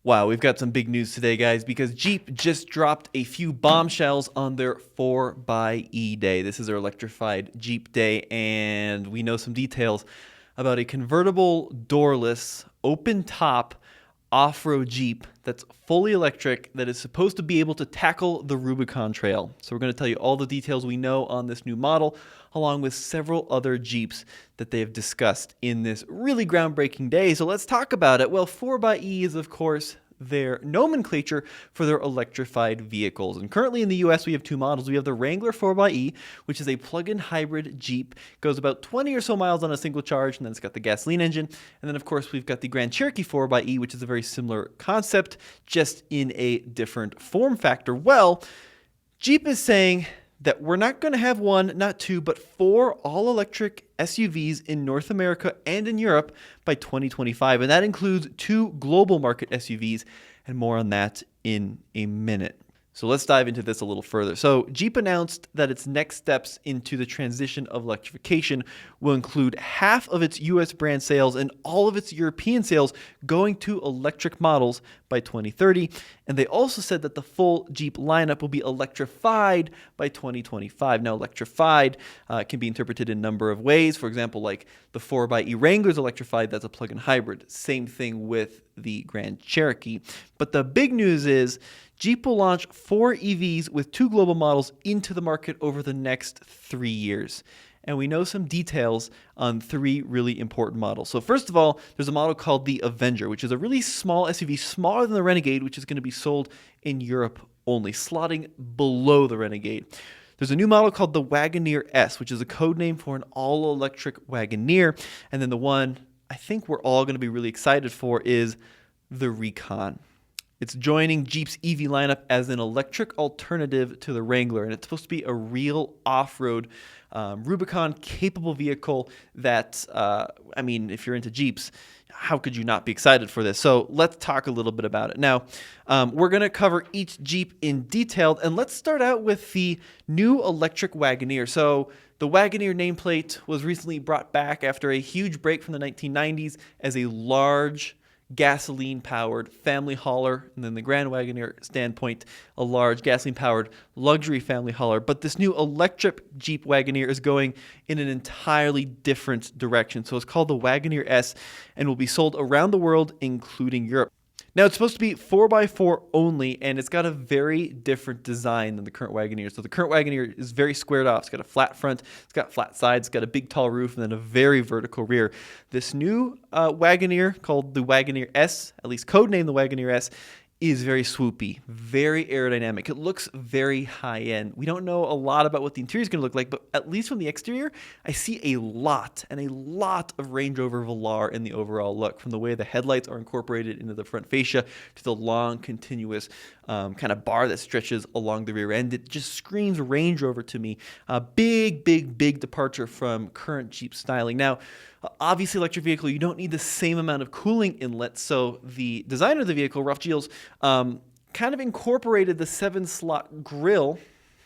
Wow, we've got some big news today, guys, because Jeep just dropped a few bombshells on their 4xe Day. This is their electrified Jeep Day, and we know some details about a convertible, doorless, open-top off-road Jeep that's fully electric that is supposed to be able to tackle the Rubicon Trail. So we're going to tell you all the details we know on this new model, along with several other Jeeps that they have discussed in this really groundbreaking day. So let's talk about it. Well, 4xe is, of course, their nomenclature for their electrified vehicles. And currently in the US, we have two models. We have the Wrangler 4xe, which is a plug-in hybrid Jeep. Goes about 20 or so miles on a single charge, and then it's got the gasoline engine. And then, of course, we've got the Grand Cherokee 4xe, which is a very similar concept, just in a different form factor. Well, Jeep is saying that we're not going to have one, not two, but four all-electric SUVs in North America and in Europe by 2025. And that includes two global market SUVs, and more on that in a minute. So let's dive into this a little further. So Jeep announced that its next steps into the transition of electrification will include half of its US brand sales and all of its European sales going to electric models by 2030. And they also said that the full Jeep lineup will be electrified by 2025. Now, electrified can be interpreted in a number of ways. For example, like the 4xe Wrangler is electrified, that's a plug-in hybrid. Same thing with the Grand Cherokee. But the big news is Jeep will launch 4 EVs with 2 global models into the market over the next 3 years. And we know some details on 3 really important models. So first of all, there's a model called the Avenger, which is a really small SUV, smaller than the Renegade, which is going to be sold in Europe only, slotting below the Renegade. There's a new model called the Wagoneer S, which is a code name for an all-electric Wagoneer. And then the one I think we're all going to be really excited for is the Recon. It's joining Jeep's EV lineup as an electric alternative to the Wrangler, and it's supposed to be a real off-road Rubicon-capable vehicle that, if you're into Jeeps, how could you not be excited for this? So let's talk a little bit about it. Now, we're going to cover each Jeep in detail, and let's start out with the new electric Wagoneer. So the Wagoneer nameplate was recently brought back after a huge break from the 1990s as a large gasoline-powered family hauler, and then the Grand Wagoneer standpoint, a large gasoline-powered luxury family hauler. But this new electric Jeep Wagoneer is going in an entirely different direction. So it's called the Wagoneer S and will be sold around the world, including Europe. Now, it's supposed to be 4x4 only, and it's got a very different design than the current Wagoneer. So the current Wagoneer is very squared off. It's got a flat front, it's got flat sides, it's got a big tall roof, and then a very vertical rear. This new Wagoneer, called the Wagoneer S, at least codenamed the Wagoneer S, is very swoopy, very aerodynamic. It looks very high-end. We don't know a lot about what the interior is going to look like, but at least from the exterior, I see a lot of Range Rover Velar in the overall look, from the way the headlights are incorporated into the front fascia to the long, continuous kind of bar that stretches along the rear end. It just screams Range Rover to me. A big departure from current Jeep styling. Now, obviously, electric vehicle, you don't need the same amount of cooling inlets. So the designer of the vehicle, Rough Geels, kind of incorporated the 7-slot grill,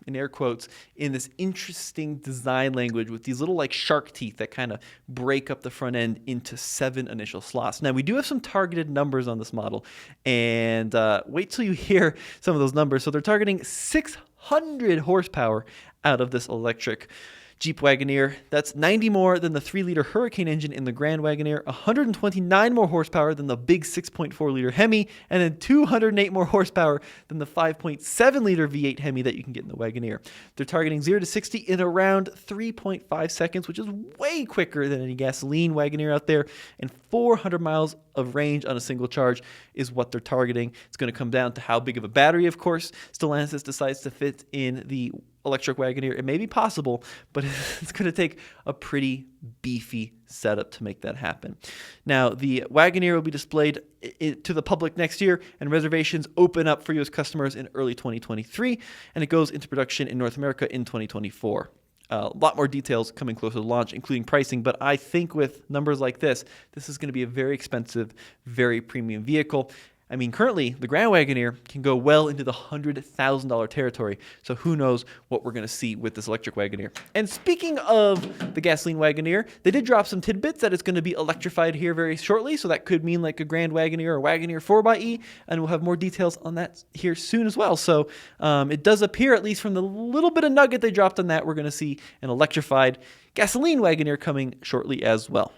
in air quotes, in this interesting design language with these little like shark teeth that kind of break up the front end into 7 initial slots. Now, we do have some targeted numbers on this model, and wait till you hear some of those numbers. So they're targeting 600 horsepower out of this electric Jeep Wagoneer. That's 90 more than the 3-liter Hurricane engine in the Grand Wagoneer, 129 more horsepower than the big 6.4-liter Hemi, and then 208 more horsepower than the 5.7-liter V8 Hemi that you can get in the Wagoneer. They're targeting 0 to 60 in around 3.5 seconds, which is way quicker than any gasoline Wagoneer out there, and 400 miles of range on a single charge is what they're targeting. It's going to come down to how big of a battery, of course, Stellantis decides to fit in the electric Wagoneer. It may be possible, but it's going to take a pretty beefy setup to make that happen. Now, the Wagoneer will be displayed to the public next year, and reservations open up for U.S. customers in early 2023, and it goes into production in North America in 2024. A lot more details coming closer to launch, including pricing, but I think with numbers like this is going to be a very expensive, very premium vehicle. I mean, currently, the Grand Wagoneer can go well into the $100,000 territory. So who knows what we're going to see with this electric Wagoneer. And speaking of the gasoline Wagoneer, they did drop some tidbits that it's going to be electrified here very shortly. So that could mean like a Grand Wagoneer or Wagoneer 4xe. And we'll have more details on that here soon as well. So it does appear, at least from the little bit of nugget they dropped on that, we're going to see an electrified gasoline Wagoneer coming shortly as well.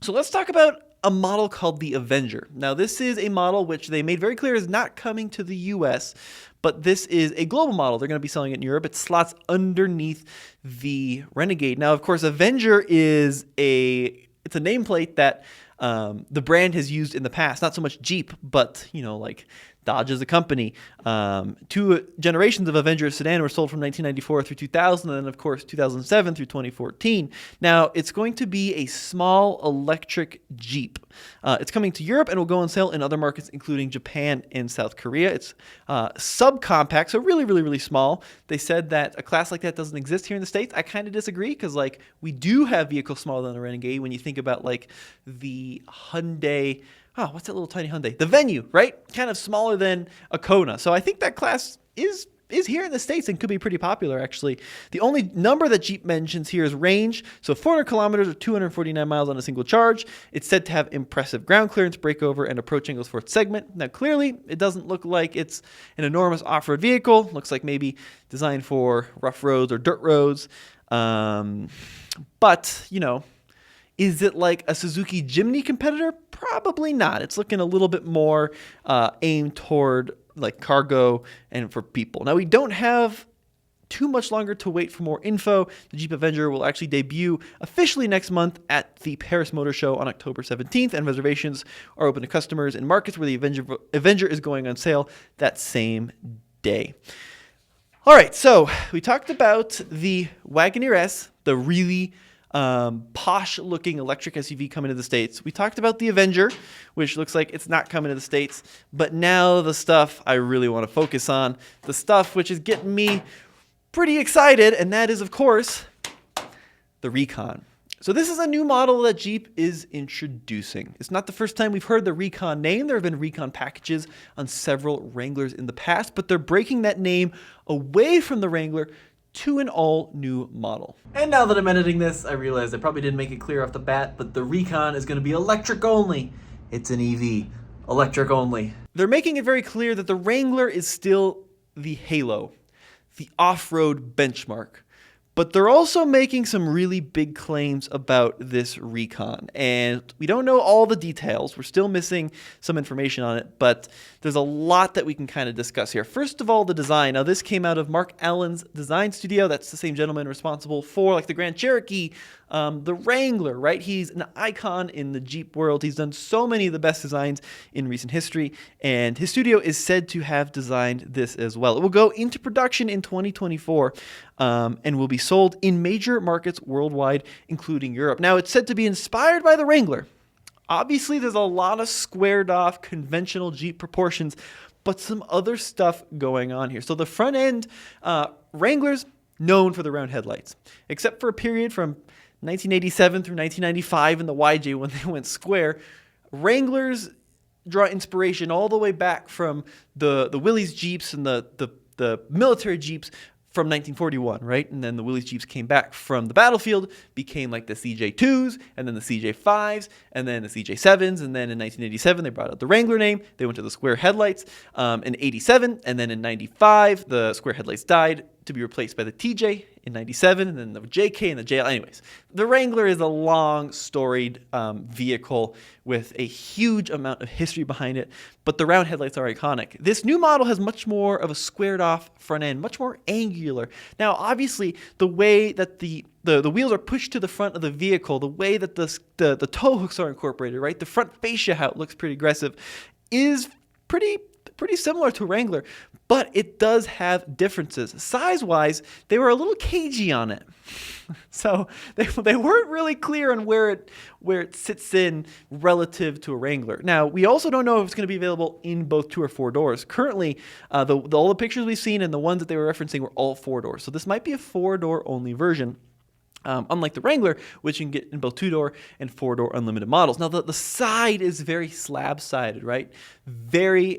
So let's talk about a model called the Avenger. Now, this is a model which they made very clear is not coming to the US, but this is a global model. They're going to be selling it in Europe. It slots underneath the Renegade. Now, of course, Avenger is it's a nameplate that the brand has used in the past. Not so much Jeep, but, like Dodge as a company. 2 generations of Avenger sedan were sold from 1994 through 2000, and then, of course, 2007 through 2014. Now, it's going to be a small electric Jeep. It's coming to Europe and will go on sale in other markets, including Japan and South Korea. It's subcompact, so really, really, really small. They said that a class like that doesn't exist here in the States. I kind of disagree because, we do have vehicles smaller than the Renegade when you think about, the Hyundai. Oh, what's that little tiny Hyundai? The Venue, right? Kind of smaller than a Kona. So I think that class is here in the States and could be pretty popular, actually. The only number that Jeep mentions here is range. So 400 kilometers or 249 miles on a single charge. It's said to have impressive ground clearance, breakover, and approach angles for its segment. Now, clearly, it doesn't look like it's an enormous off-road vehicle. Looks like maybe designed for rough roads or dirt roads. But, is it like a Suzuki Jimny competitor? Probably not. It's looking a little bit more aimed toward cargo and for people. Now, we don't have too much longer to wait for more info. The Jeep Avenger will actually debut officially next month at the Paris Motor Show on October 17th, and reservations are open to customers in markets where the Avenger is going on sale that same day. All right, so we talked about the Wagoneer S, the really posh-looking electric SUV coming to the States. We talked about the Avenger, which looks like it's not coming to the States. But now the stuff I really want to focus on, the stuff which is getting me pretty excited, and that is, of course, the Recon. So this is a new model that Jeep is introducing. It's not the first time we've heard the Recon name. There have been Recon packages on several Wranglers in the past, but they're breaking that name away from the Wrangler to an all-new model. And now that I'm editing this, I realize I probably didn't make it clear off the bat, but the Recon is going to be electric only. It's an EV, electric only. They're making it very clear that the Wrangler is still the halo, the off-road benchmark. But they're also making some really big claims about this Recon. And we don't know all the details. We're still missing some information on it, but there's a lot that we can kind of discuss here. First of all, the design. Now, this came out of Mark Allen's design studio. That's the same gentleman responsible for the Grand Cherokee, the Wrangler, right? He's an icon in the Jeep world. He's done so many of the best designs in recent history, and his studio is said to have designed this as well. It will go into production in 2024 and will be sold in major markets worldwide, including Europe. Now, it's said to be inspired by the Wrangler. Obviously, there's a lot of squared off conventional Jeep proportions, but some other stuff going on here. So the front end, Wranglers, known for the round headlights, except for a period from 1987 through 1995 in the YJ when they went square. Wranglers draw inspiration all the way back from the Willys Jeeps and the military Jeeps from 1941, right? And then the Willys Jeeps came back from the battlefield, became like the CJ2s, and then the CJ5s, and then the CJ7s, and then in 1987, they brought out the Wrangler name. They went to the square headlights in 87, and then in 95, the square headlights died to be replaced by the TJ in 97, and then the JK and the JL. Anyways, the Wrangler is a long, storied vehicle with a huge amount of history behind it, but the round headlights are iconic. This new model has much more of a squared-off front end, much more angular. Now, obviously, the way that the wheels are pushed to the front of the vehicle, the way that the tow hooks are incorporated, right? The front fascia, how it looks pretty aggressive, is pretty similar to Wrangler, but it does have differences. Size-wise, they were a little cagey on it. So they weren't really clear on where it sits in relative to a Wrangler. Now, we also don't know if it's going to be available in both 2 or 4 doors. Currently, all the pictures we've seen and the ones that they were referencing were all 4 doors. So this might be a 4-door only version. Unlike the Wrangler, which you can get in both 2-door and 4-door unlimited models. Now, the side is very slab-sided, right? Very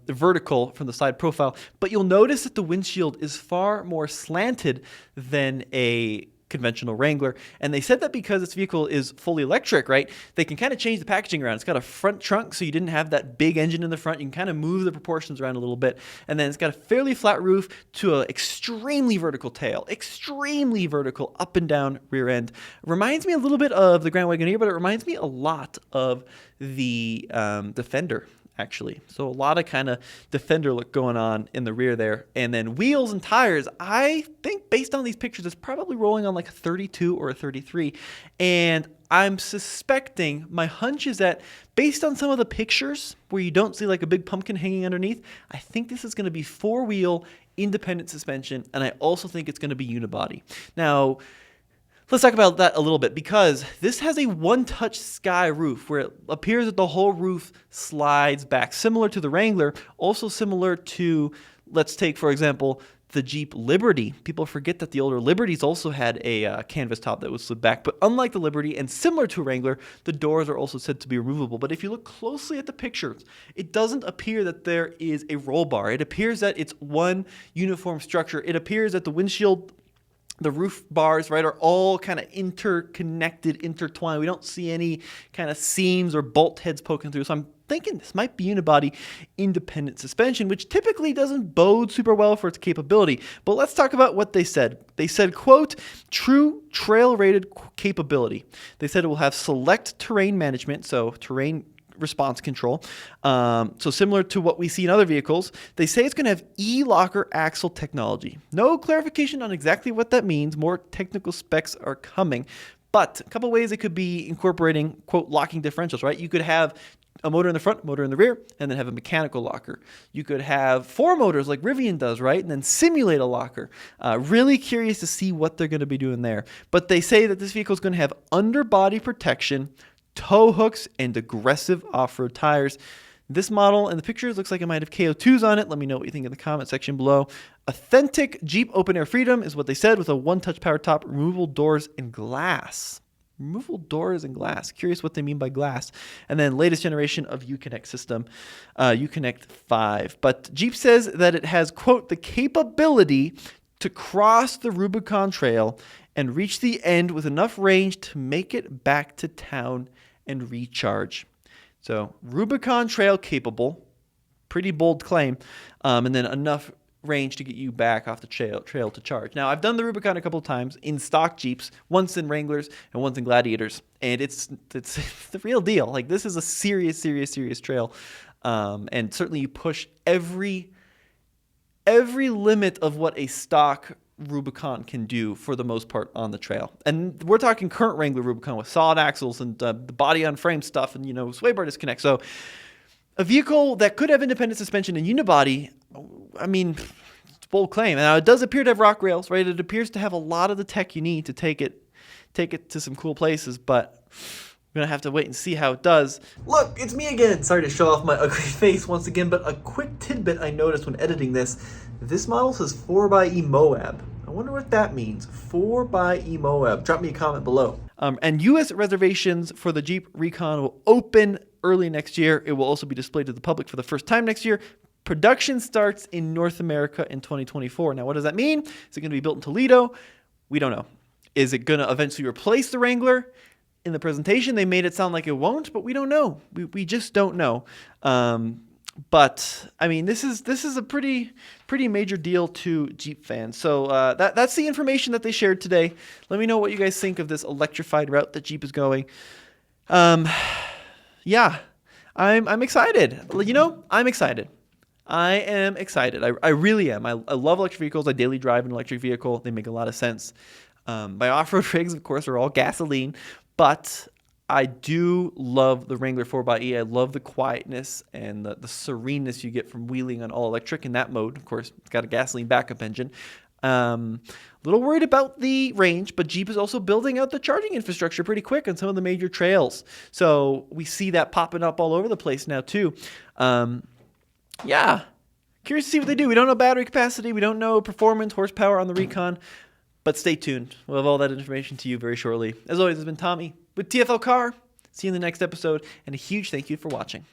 vertical from the side profile. But you'll notice that the windshield is far more slanted than a conventional Wrangler. And they said that because this vehicle is fully electric, right, they can kind of change the packaging around. It's got a front trunk, so you didn't have that big engine in the front. You can kind of move the proportions around a little bit. And then it's got a fairly flat roof to an extremely vertical tail, extremely vertical up and down rear end. Reminds me a little bit of the Grand Wagoneer, but it reminds me a lot of the Defender, actually. So a lot of kind of Defender look going on in the rear there. And then wheels and tires, I think based on these pictures, it's probably rolling on like a 32 or a 33. And I'm suspecting, my hunch is that based on some of the pictures where you don't see like a big pumpkin hanging underneath, I think this is going to be 4-wheel independent suspension. And I also think it's going to be unibody. Now, let's talk about that a little bit, because this has a one-touch sky roof where it appears that the whole roof slides back, similar to the Wrangler, also similar to, let's take, for example, the Jeep Liberty. People forget that the older Liberties also had a canvas top that was slid back, but unlike the Liberty and similar to a Wrangler, the doors are also said to be removable. But if you look closely at the pictures, it doesn't appear that there is a roll bar. It appears that it's one uniform structure. It appears that the windshield, the roof bars, right, are all kind of interconnected, intertwined. We don't see any kind of seams or bolt heads poking through. So I'm thinking this might be unibody independent suspension, which typically doesn't bode super well for its capability. But let's talk about what they said. They said, quote, true trail-rated capability. They said it will have select terrain management, so terrain response control. So similar to what we see in other vehicles, they say it's going to have e-locker axle technology. No clarification on exactly what that means. More technical specs are coming. But a couple ways it could be incorporating, quote, locking differentials, right? You could have a motor in the front, motor in the rear, and then have a mechanical locker. You could have 4 motors like Rivian does, right? And then simulate a locker. Really curious to see what they're going to be doing there. But they say that this vehicle is going to have underbody protection, tow hooks, and aggressive off-road tires. This model in the pictures looks like it might have KO2s on it. Let me know what you think in the comment section below. Authentic Jeep open air freedom is what they said, with a one-touch power top, removable doors, and glass. Removable doors and glass. Curious what they mean by glass. And then latest generation of Uconnect system, Uconnect 5. But Jeep says that it has, quote, the capability to cross the Rubicon Trail and reach the end with enough range to make it back to town and recharge. So Rubicon Trail capable, pretty bold claim, and then enough range to get you back off the trail to charge. Now, I've done the Rubicon a couple of times in stock Jeeps, once in Wranglers and once in Gladiators, and it's the real deal. Like, this is a serious trail, and certainly you push every limit of what a stock Rubicon can do for the most part on the trail. And we're talking current Wrangler Rubicon with solid axles and the body on frame stuff and, sway bar disconnect. So a vehicle that could have independent suspension and unibody, I mean, it's a bold claim. Now, it does appear to have rock rails, right? It appears to have a lot of the tech you need to take it to some cool places, but we're going to have to wait and see how it does. Look, it's me again. Sorry to show off my ugly face once again, but a quick tidbit I noticed when editing this. This model says 4xe Moab. I wonder what that means. 4xe Moab. Drop me a comment below. And U.S. reservations for the Jeep Recon will open early next year. It will also be displayed to the public for the first time next year. Production starts in North America in 2024. Now, what does that mean? Is it going to be built in Toledo? We don't know. Is it going to eventually replace the Wrangler? In the presentation, they made it sound like it won't, but we don't know. We just don't know. But I mean, this is a pretty major deal to Jeep fans. So that's the information that they shared today. Let me know what you guys think of this electrified route that Jeep is going. Yeah, I'm excited. I'm excited. I am excited. I really am. I love electric vehicles. I daily drive an electric vehicle. They make a lot of sense. My off-road rigs, of course, are all gasoline, but I do love the Wrangler 4xe. I love the quietness and the sereneness you get from wheeling on all electric in that mode. Of course, it's got a gasoline backup engine. A little worried about the range, but Jeep is also building out the charging infrastructure pretty quick on some of the major trails. So we see that popping up all over the place now too. Yeah, curious to see what they do. We don't know battery capacity. We don't know performance, horsepower on the Recon. But stay tuned. We'll have all that information to you very shortly. As always, it's been Tommy with TFL Car. See you in the next episode, and a huge thank you for watching.